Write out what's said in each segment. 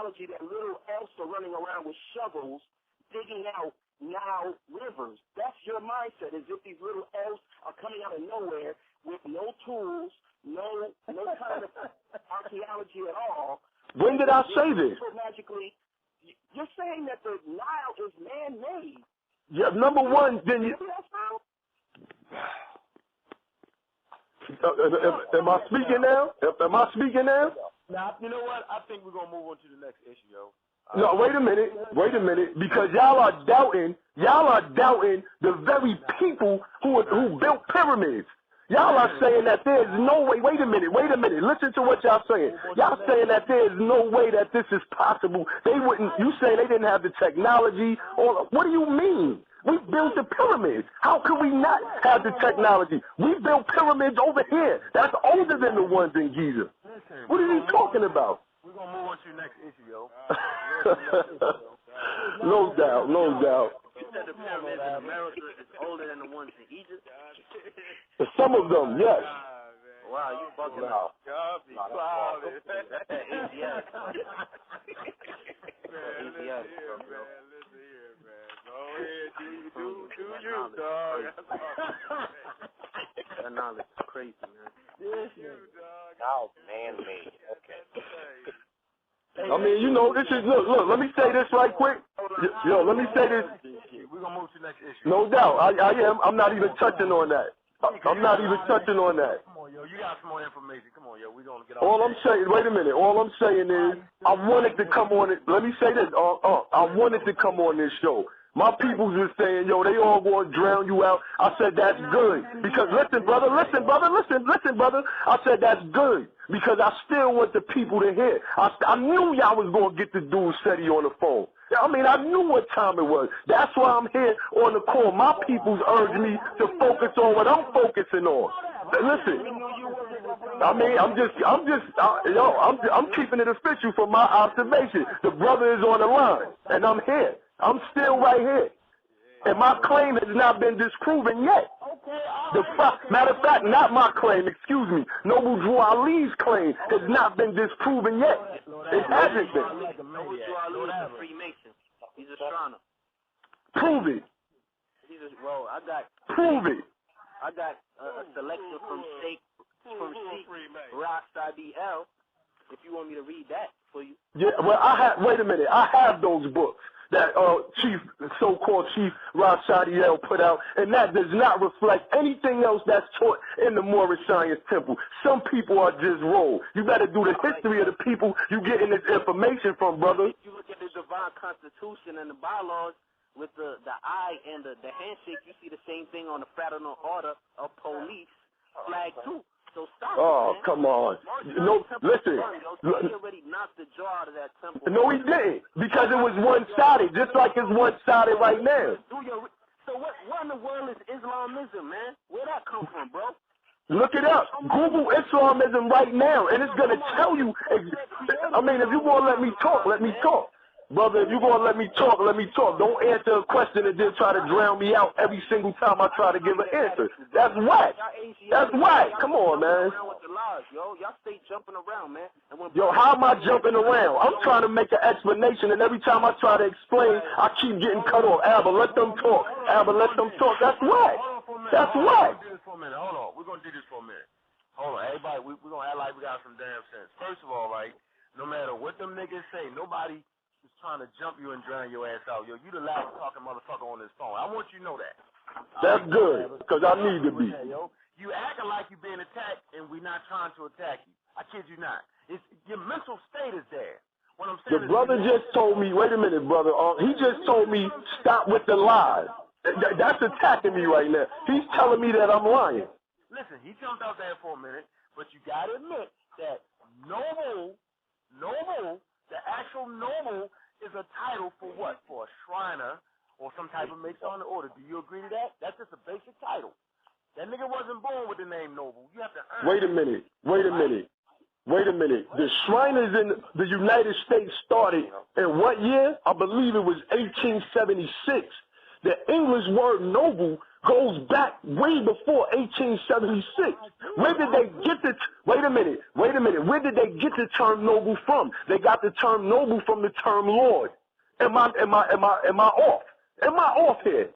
archaeology that little elves are running around with shovels digging out Nile rivers. That's your mindset, as if these little elves are coming out of nowhere with no tools, no kind of archaeology at all. When did I say this? Magically, you're saying that the Nile is man-made. Yeah, number one, then you... Am I speaking now? Am I speaking now? Now, you know what? I think we're going to move on to the next issue, yo. No, wait a minute, because y'all are doubting the very people who built pyramids. Y'all are saying that there's no way, wait a minute, listen to what y'all saying. Y'all saying that there's no way that this is possible. You saying they didn't have the technology, or what do you mean? We built the pyramids. How could we not have the technology? We built pyramids over here. That's older than the ones in Giza. What are you talking about? We're going to move on to the next issue, yo. No doubt. You said the pyramids in America is older than the ones in Egypt? Some of them, yes. Wow, you bugging Wow. out. That's that ACS. ACS. Listen here, man. Go ahead, do you, dog. That knowledge is crazy, man. Yes, you, dog. Now man-made. Okay. I mean, you know, this is, look, let me say this right quick. Yo, let me say this. We're going to move to the next issue. No doubt. I am. I'm not even touching on that. I'm not even touching on that. Come on, yo. You got some more information. Come on, yo. We're going to get All I'm saying, wait a minute. All I'm saying is, I wanted to come on it. Let me say this. I wanted to come on this show. My peoples were saying, yo, they all going to drown you out. I said, that's good. Because listen, brother. I said, that's good. Because I still want the people to hear. I knew y'all was going to get the dude Seti on the phone. I mean, I knew what time it was. That's why I'm here on the call. My peoples urge me to focus on what I'm focusing on. Listen, I mean, I'm keeping it official from my observation. The brother is on the line, and I'm here. I'm still right here. And my claim has not been disproven yet. Matter of fact, not my claim, excuse me. Noble Drew Ali's claim has not been disproven yet. It hasn't been. Noble Drew Ali is a Freemason. He's a astronomer. Prove it. Well, Prove it. I got a selection from Sheikh Rastadi L. If you want me to read that for you. Yeah, well, wait a minute. I have those books that so-called Chief Rastadi put out, and that does not reflect anything else that's taught in the Moorish Science Temple. Some people are just wrong. You better do the history of the people you getting this information from, brother. If you look at the Divine Constitution and the bylaws with the eye and the handshake, you see the same thing on the Fraternal Order of Police flag too. So stop it, man. Come on. No, listen. He already knocked the jaw out of that temple. No, he didn't. Because it was one-sided, just like it's one-sided right now. So what in the world is Islamism, man? Where'd that come from, bro? Look it up. Google Islamism right now, and it's going to tell you. I mean, if you're going to let me talk, let me talk. Brother, if you're going to let me talk, let me talk. Don't answer a question and then try to drown me out every single time I try to give an answer. That's whack. That's whack. Come on, man. Y'all stay jumping around, man. Yo, how am I jumping around? I'm trying to make an explanation, and every time I try to explain, I keep getting cut off. Abba, let them talk. Abba, let them talk. That's whack. That's whack. Hold on. We're going to do this for a minute. Hold on. Everybody, we're going to act like we got some damn sense. First of all, right, no matter what them niggas say, nobody is trying to jump you and drown your ass out. Yo, you the loud talking motherfucker on this phone. I want you to know that. That's good, because I need to be. Yo, you acting like you're being attacked, and we're not trying to attack you. I kid you not. Your mental state is there. What I'm saying the brother just told me, wait a minute, brother. He just told me, stop with the lies. That's attacking me right now. He's telling me that I'm lying. Listen, he jumped out there for a minute, but you got to admit that noble, the actual noble is a title for what? For a Shriner or some type of Masonic order. Do you agree to that? That's just a basic title. That nigga wasn't born with the name noble. You have to earn Wait a minute. The Shriners in the United States started in what year? I believe it was 1876. The English word noble goes back way before 1876. Where did they get the, wait a minute, where did they get the term noble from? They got the term noble from the term Lord. Am I off? Am I off here?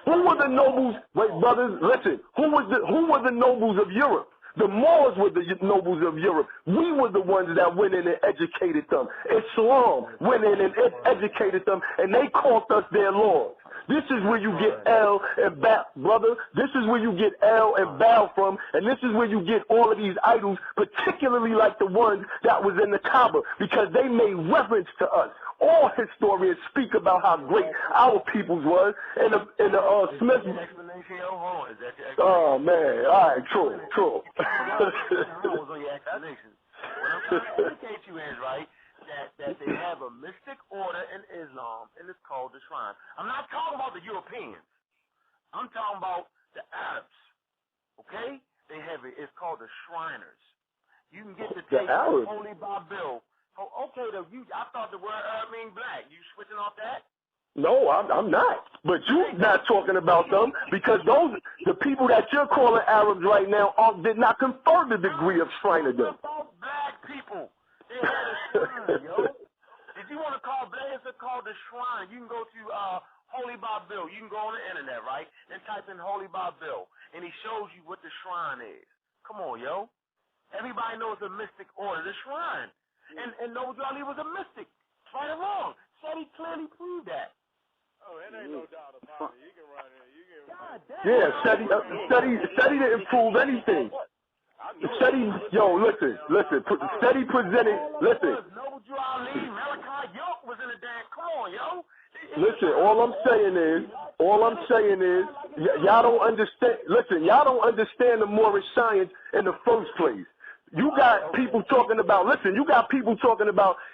Who were the nobles? Wait, brothers, listen. Who were the nobles of Europe? The Moors were the nobles of Europe. We were the ones that went in and educated them. Islam went in and educated them, and they called us their lords. This is where you get El and Baal, brother. This is where you get El and Baal from, and this is where you get all of these idols, particularly like the ones that was in the Kaaba, because they made reverence to us. All historians speak about how great our peoples was, and the Smith. Oh man, all right, true. What I'm trying to indicate you is, right, that they have a mystic order in Islam, and it's called the shrine. I'm not talking about the Europeans. I'm talking about the Arabs. Okay? They have it. It's called the Shriners. You can get the tape of Holy Bible. Oh, okay, I thought the word Arab mean black. You switching off that? No, I'm not. But you're not talking about them, because the people that you're calling Arabs right now did not confer the degree of Shrinerdom. About black people. They had a shrine, yo. If you want to call black, it's called the shrine. You can go to Holy Bible. You can go on the internet, right, and type in Holy Bible, and he shows you what the shrine is. Come on, yo. Everybody knows the mystic order, the shrine. And Noble Ali was a mystic. Right or wrong. Said he clearly proved that. Oh, it ain't no doubt about it. You can run it. Yeah, Seti didn't prove anything. Seti, yo, listen. Seti presented, listen. Noble Ali, Malachi York was in the damn. Come on, yo. Listen, all I'm saying is, y'all don't understand. Listen, y'all don't understand the Moorish science in the first place. You got people talking about,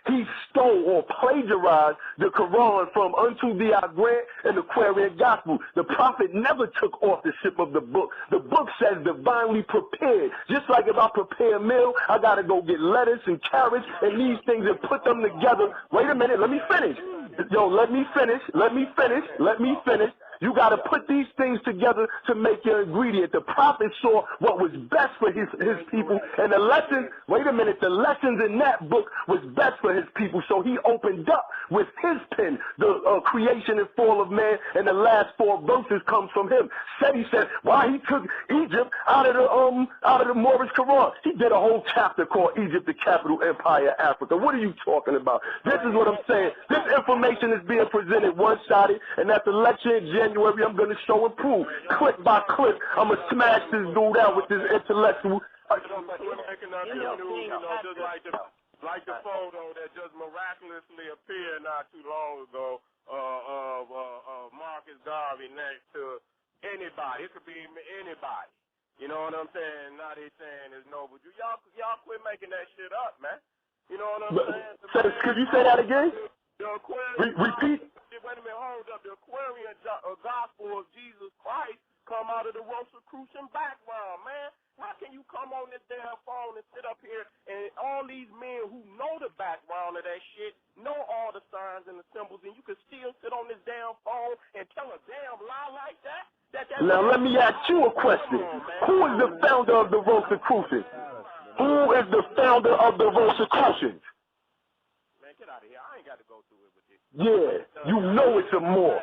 he stole or plagiarized the Quran from Unto Thee I Grant and the Quarian Gospel. The prophet never took authorship of the book. The book says divinely prepared. Just like if I prepare a meal, I got to go get lettuce and carrots and these things and put them together. Wait a minute, let me finish. Yo, let me finish. You got to put these things together to make your ingredient. The prophet saw what was best for his people, and the lessons in that book was best for his people. So he opened up with his pen the creation and fall of man, and the last 4 verses comes from him. He said why he took Egypt out of the Moorish Quran. He did a whole chapter called Egypt, the capital empire of Africa. What are you talking about? This is what I'm saying. This information is being presented one-sided, and at the lecture in January, I'm going to show and prove. Clip by clip, I'm going to smash this dude out with this intellectual. Like the photo that just miraculously appeared not too long ago of Marcus Garvey next to anybody. It could be anybody. You know what I'm saying? Now they saying it's noble. Y'all quit making that shit up, man. You know what I'm saying? Could you say that again? The Aquarian, repeat. Wait a minute, hold up. The Aquarian gospel of Jesus Christ come out of the Rosicrucian background, man. How can you come on this damn phone and sit up here and all these men who know the background of that shit, know all the signs and the symbols, and you can still sit on this damn phone and tell a damn lie like that? Now let me ask you a question. Who is the founder of the Rosicrucians? Who is the founder of the Rosicrucians? Man, get out of here. I ain't got to go through it with you. Yeah, you know it's a more.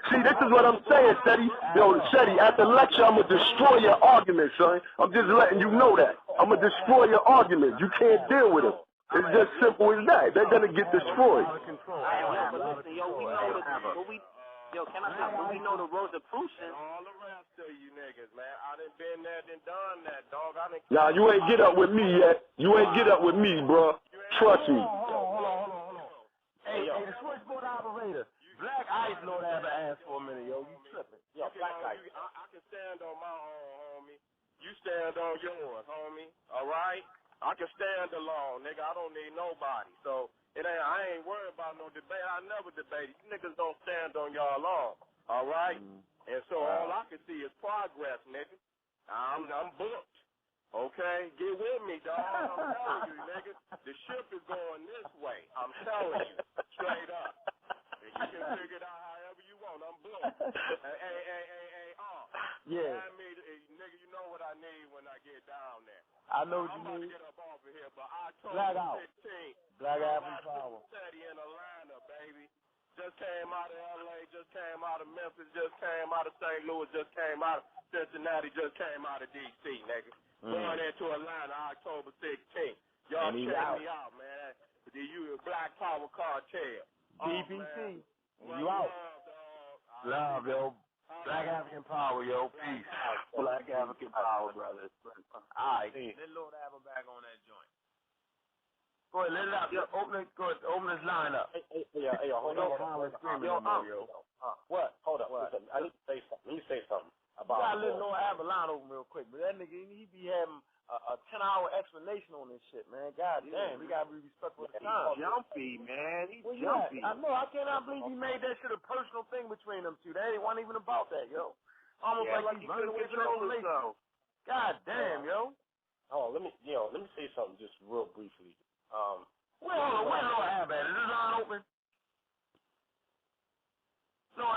See, this is what I'm saying, Seti. Yo, Seti, at the lecture, I'm going to destroy your argument, son. I'm just letting you know that. I'm going to destroy your argument. You can't deal with them. It's just simple as that. They're going to get destroyed. We know the Rosicrucians. All the rest of you niggas, man. I done been there and done that, dog. Nah, you ain't get up with me yet. You ain't get up with me, bro. Trust me. Hold on. Hey, the switchboard operator. Black Ice Lord ever asked for a minute, yo. You tripping. Yo, Black Ice. I can stand on my own, homie. You stand on yours, homie. All right? I can stand alone, nigga. I don't need nobody. So I ain't worried about no debate. I never debate. You niggas don't stand on y'all own. All right? And so all I can see is progress, nigga. I'm booked. Okay? Get with me, dog. I'm telling you, nigga. The ship is going this way. I'm telling you. Straight up. And you can figure it out however you want. I'm booked. I know what you mean. Get up off of here, but October Black out. 15th, Black African Power. Seti in Atlanta, baby. Just came out of L.A., just came out of Memphis, just came out of St. Louis, just came out of Cincinnati, just came out of D.C., nigga. Going into Atlanta October 16th. Y'all check me out, man. You Black Power Cartel. DPC. You out. Love, yo. Black African Power, yo. Peace. Black African Power, brothers. All right. Let Lord have him back on that joint. Go ahead, let it out. Open this line up. Hey, hold on. What? Hold up. What? Listen, I need to say something. Let me say something about. You gotta let Lord have a line open real quick, but that nigga, he be having a 10-hour explanation on this shit, man. God damn, we gotta be respectful of the time. Jumpy, man. He's jumpy. I know. I cannot believe he made that shit a personal thing between them two. That ain't wasn't even about that, yo. Almost like he's running away from the God damn, yo. Oh, let me say something just real briefly. Where Lord have at? Is this line open?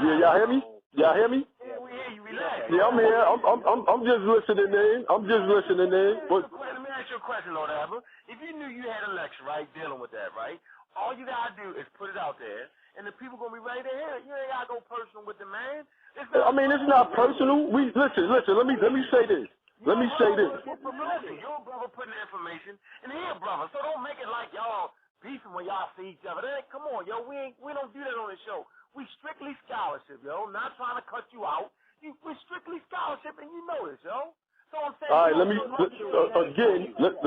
Yeah, y'all hear me? Y'all hear me? Yeah, we hear you. Relax. Yeah, I'm here. I'm just listening in. But Let me ask you a question, Lord Abba. If you knew you had a lecture, right, dealing with that, right? All you gotta do is put it out there, and the people gonna be ready to hear it. You ain't gotta go personal with the man. It's not personal. Listen. Let me say this. Let me say this. Listen, your brother putting the information in here, brother. So don't make it like y'all beefing when y'all see each other. Come on, yo. We don't do that on the show. We strictly scholarship, yo. Not trying to cut you out. We're strictly scholarship, and you know this, yo. So I'm saying. All right. Let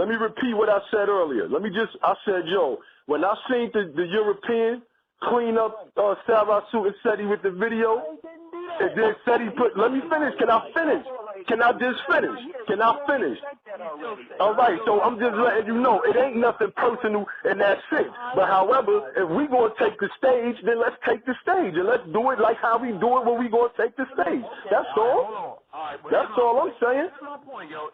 me repeat what I said earlier. I said, yo, when I seen the European clean up Sara Suten Seti with the video, and then Seti let me finish. Can I finish? Can I just finish? Can I finish? All right, so I'm just letting you know it ain't nothing personal in that sense. But however, if we gonna take the stage, then let's take the stage and let's do it like how we do it when we gonna take the stage. That's all. That's all I'm saying. That's my point, yo.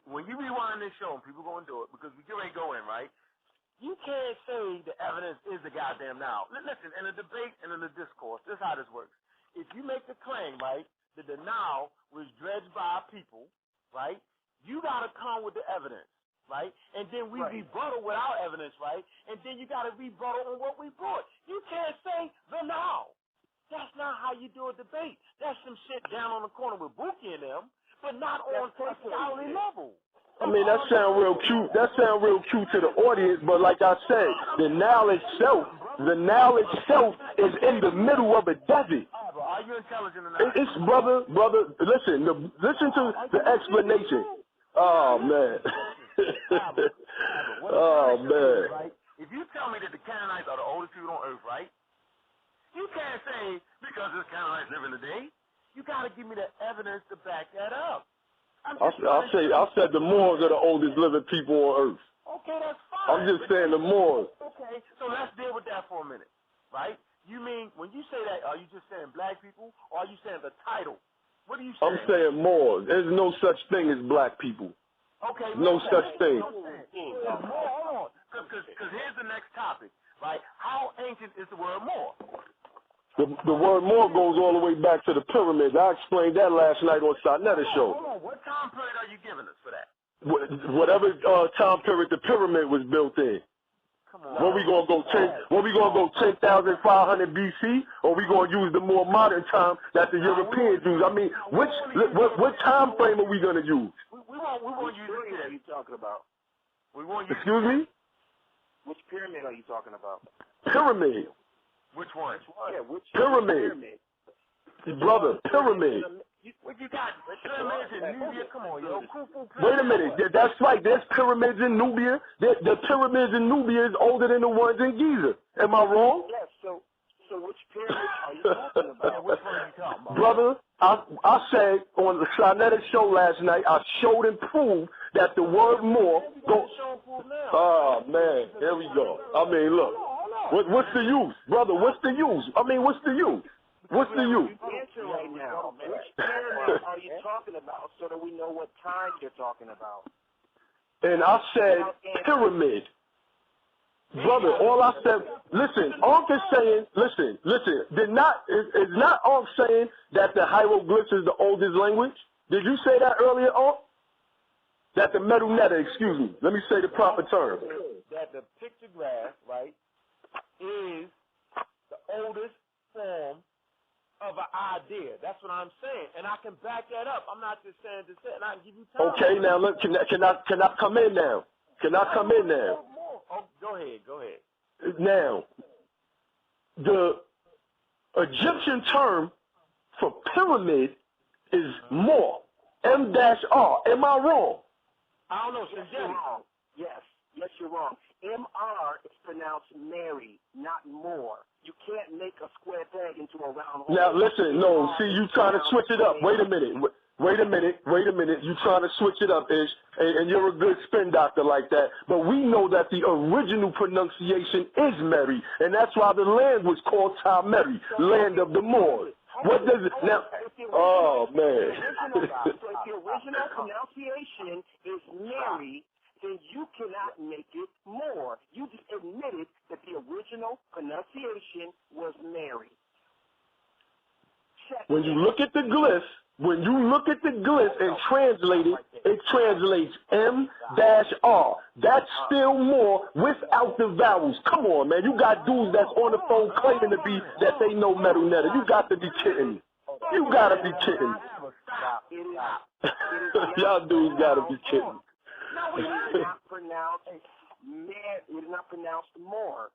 When you rewind this show and people gonna do it because we get ready to go in, right? You can't say the evidence is the goddamn now. Listen, in a debate and in a discourse, this is how this works. If you make the claim, right, that the now was dredged by people, right, you got to come with the evidence, right? And then we rebuttal with our evidence, right? And then you got to rebuttal on what we brought. You can't say the now. That's not how you do a debate. That's some shit down on the corner with Buki and them, but not on a scholarly level. I mean, that sound real cute. That sound real cute to the audience, but like I said, the now itself is in the middle of a desert. Are you intelligent enough? It's brother. Listen to the explanation. Oh man. Oh man. If you tell me that the Canaanites are the oldest people on earth, right? You can't say because the Canaanites live in the day. You got to give me the evidence to back that up. I said the Moors are the oldest living people on earth. Okay, that's fine. I'm just saying the Moors. Okay, so let's deal with that for a minute, right? You mean, when you say that, are you just saying black people, or are you saying the title? What are you saying? I'm saying Moors. There's no such thing as black people. Okay. No such thing. Hold on, because here's the next topic, right? How ancient is the word Moor? The word Moor goes all the way back to the pyramids. I explained that last night on Sanetta's show. Hold on. What time period are you giving us for that? Whatever time period the pyramid was built in. Come on. What we gonna go 10,500 BC, or we gonna use the more modern time that the Europeans use? I mean, what time frame are we gonna use? We won't use pyramid are you talking about? Excuse me? Which pyramid are you talking about? Pyramid. Which one? Yeah, which pyramid? Brother, pyramid. What you got? Pyramids in Nubia? Come on, yo. Wait a minute. That's right. There's pyramids in Nubia. The pyramids in Nubia is older than the ones in Giza. Am I wrong? Yes. So which pyramid are you talking about? Which one are you talking about? Brother, I said on the Sanetta's show last night, I showed and proved that the word more goes. Oh, man. Here we go. I mean, look. What's the use? Brother, what's the use? I mean, what's the use? What's the use? Answer right now. Which pyramid are you talking about so that we know what time you're talking about? And I said pyramid. Brother, all I said, listen, Ankh is saying, listen, is not Ankh saying that the hieroglyphs is the oldest language? Did you say that earlier, Ankh? That the metal netter, excuse me. Let me say the proper term. That the pictograph, right, is the oldest form of an idea. That's what I'm saying, and I can back that up. I'm not just saying to say, and I can give you time. Okay, now look, can I come in now? Can I come in now? Oh, go ahead. Now, the Egyptian term for pyramid is more. M-R. Am I wrong? I don't know. Yes, you're wrong. Yes, you're wrong. M-R is pronounced Mary, not more. You can't make a square peg into a round hole. Now, listen, no, see, you trying to switch it up. Wait a minute. You trying to switch it up, Ish, and you're a good spin doctor like that. But we know that the original pronunciation is Mary, and that's why the land was called Mary, land of the Moors. What does it now? Oh man. So if the original pronunciation is Mary, then you cannot make it more. You just admitted that the original pronunciation was Mary. When you look at the glyphs, and translate it, it translates M-R. That's still more without the vowels. Come on, man. You got dudes that's on the phone claiming to be that they know metal netter. You got to be kidding me. You got to be kidding me. Y'all dudes got to be kidding me. No, it is not pronounced it is not pronounced more.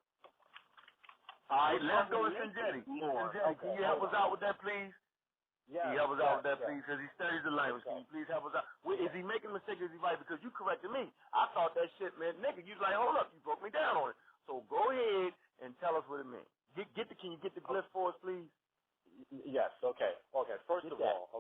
All right, let's go to Seti. Can you help us out with that, please? Yeah. Can you help us out with that, please? Because he studies the language. Can you please help us out? Is he making a mistake? Is he right? Because you corrected me. I thought that shit meant nigga. You was like, hold up, you broke me down on it. So go ahead and tell us what it means. Can you get the glyph for us, please? Yes, okay. First of all,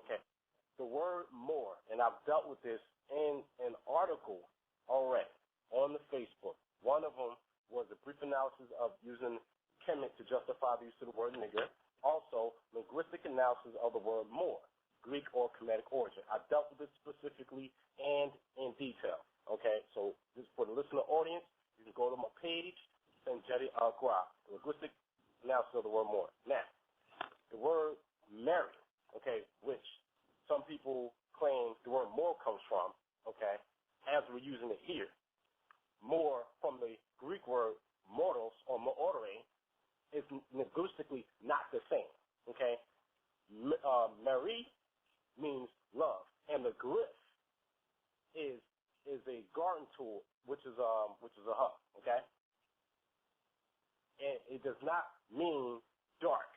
the word more, and I've dealt with this in an article already on the Facebook. One of them was a brief analysis of using Kemet to justify the use of the word nigger. Also, linguistic analysis of the word more, Greek or Kemetic origin. I dealt with this specifically and in detail. Okay, so this for the listener audience, you can go to my page, Sanjeti Al-Qura, linguistic analysis of the word more. Now, the word Mary, okay, which some people claim the word more comes from, okay, as we're using it here. More from the Greek word mortals or moore is linguistically not the same, okay? Mary means love, and the glyph is a garden tool, which is a hub, okay? And it does not mean dark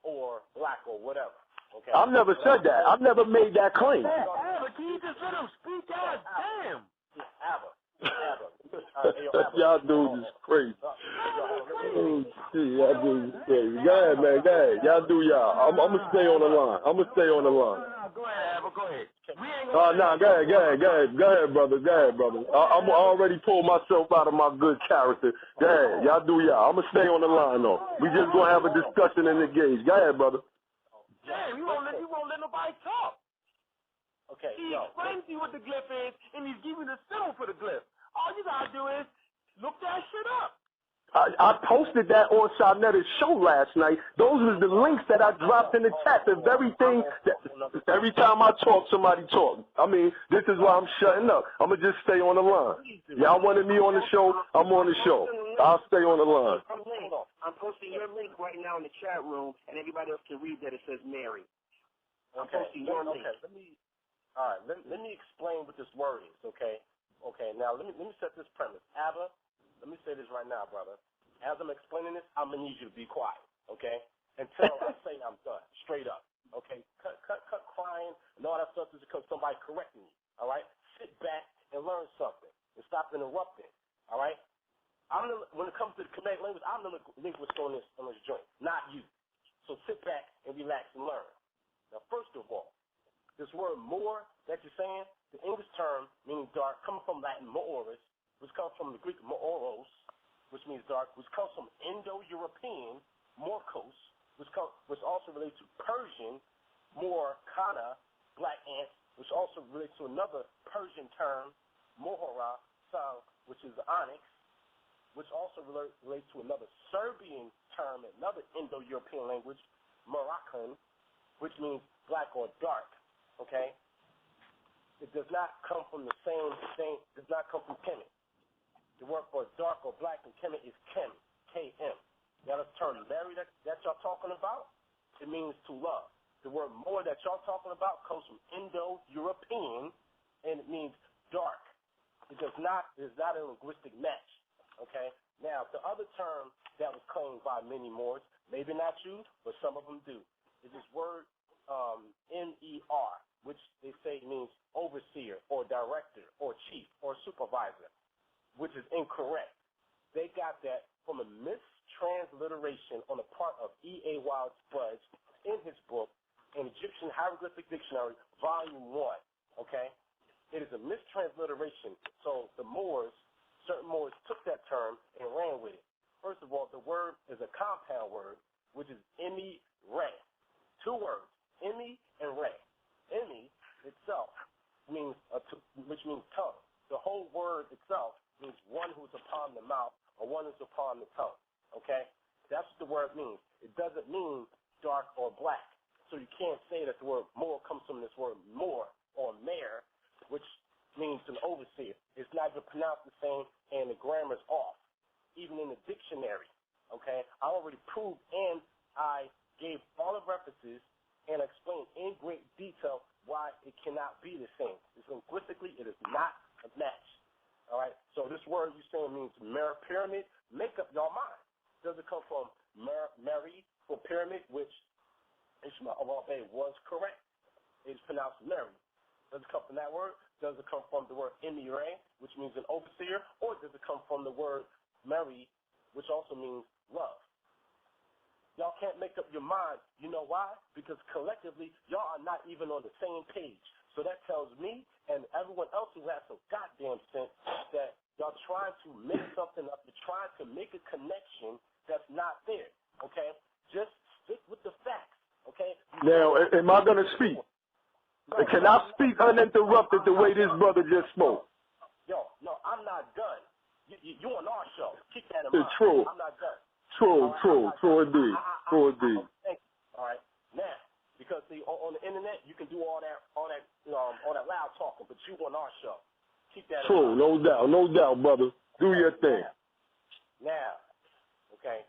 or black or whatever, okay? I've never said that. I've never made that claim. Abba, can you just let him speak? God damn. Abba. Y'all dudes is crazy. Oh, shit, y'all dudes is crazy. Go ahead, man. Go ahead. Y'all do y'all. I'm going to stay on the line. No, go ahead, Abba. Go ahead. Go ahead, brother. I already pulled myself out of my good character. Go ahead. Y'all do y'all. I'm going to stay on the line, though. We just going to have a discussion and engage. Go ahead, brother. Damn, you won't let nobody talk. Okay, He explains to you what the glyph is, and he's giving the symbol for the glyph. All you gotta do is look that shit up. I posted that on Shanetta's show last night. Those was the links that I dropped in the chat. The very thing that every time I talk, somebody talk. I mean, this is why I'm shutting up. I'm going to just stay on the line. Y'all wanted me on the show, I'm on the show. I'll stay on the line. I'm posting your link right now in the chat room, and everybody else can read that. It says Mary. I'm posting your link. Let me explain what this word is, okay? Okay, now let me set this premise. Abba, let me say this right now, brother. As I'm explaining this, I'm going to need you to be quiet, okay? Until I say I'm done, straight up, okay? Cut crying and all that stuff is because somebody correcting you, all right? Sit back and learn something and stop interrupting, all right? When it comes to the Kemetic language, I'm the linguist on this joint, not you. So sit back and relax and learn. Now, first of all, this word more that you're saying, the English term meaning dark, coming from Latin mooris, which comes from the Greek mooros, which means dark, which comes from Indo-European morkos, which also relates to Persian morkana, black ants, which also relates to another Persian term, mohora, which is onyx, which also relates to another Serbian term, another Indo-European language, Moroccan, which means black or dark, okay? It does not come from the same, does not come from Kemet. The word for dark or black in Kemet is Kem, K-M. Now, the term marry that y'all talking about, it means to love. The word more that y'all talking about comes from Indo-European, and it means dark. It is not a linguistic match, okay? Now, the other term that was claimed by many Moors, maybe not you, but some of them do, is this word M-E-R, which they say means overseer or director or chief or supervisor, which is incorrect. They got that from a mistransliteration on the part of E.A. Wild Spudge in his book, an Egyptian Hieroglyphic Dictionary, Volume 1, okay? It is a mistransliteration. So the Moors, certain Moors took that term and ran with it. First of all, the word is a compound word, which is Emi-Re. Two words, Emi and Re. Emi itself means, which means tongue. The whole word itself means one who's upon the mouth or one who's upon the tongue, okay? That's what the word means. It doesn't mean dark or black. So you can't say that the word more comes from this word more or mare, which means an overseer. It's not even pronounced the same, and the grammar's off, even in the dictionary, okay? I already proved, and I gave all the references and explained in great detail why it cannot be the same. It's linguistically, it is not a match, all right? So this word you're saying means mirror pyramid. Make up your mind. Does it come from Mary for pyramid, which Ishmael Awabe was correct? It's pronounced Mary. Does it come from that word? Does it come from the word Emire, which means an overseer? Or does it come from the word Mary, which also means love? Y'all can't make up your mind. You know why? Because collectively, y'all are not even on the same page. So that tells me and everyone else who has some goddamn sense that y'all trying to make something up. You're trying to make a connection that's not there, okay? Just stick with the facts, okay? Now, am I going to speak? No, can I speak uninterrupted the way this brother just spoke? Yo, no, I'm not done. You on our show. Keep that in mind. It's true. I'm not done. True indeed. True indeed. Thank you. All right. Now, because see, on the internet, you can do all that loud talking, but you on our show. Keep that in mind. No doubt, brother. Do your thing. Now, okay.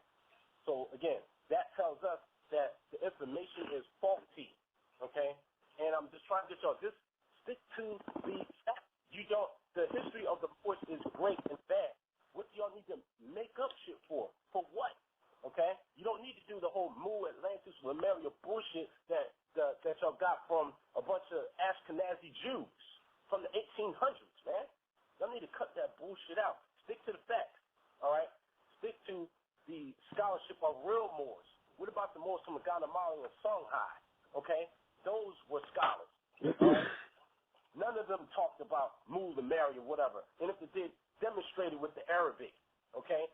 So again, that tells us that the information is faulty. Okay. And I'm just trying to get y'all, just stick to the facts. The history of the Moors is great and bad. What do y'all need to make up shit for? For what? Okay? You don't need to do the whole Mu Atlantis Lemuria bullshit that y'all got from a bunch of Ashkenazi Jews from the 1800s, man. Y'all need to cut that bullshit out. Stick to the facts, all right? Stick to the scholarship of real Moors. What about the Moors from Guatemala and Songhai, okay? Those were scholars, all right? None of them talked about Mu Lemuria or whatever. And if they did, demonstrated with the Arabic, okay?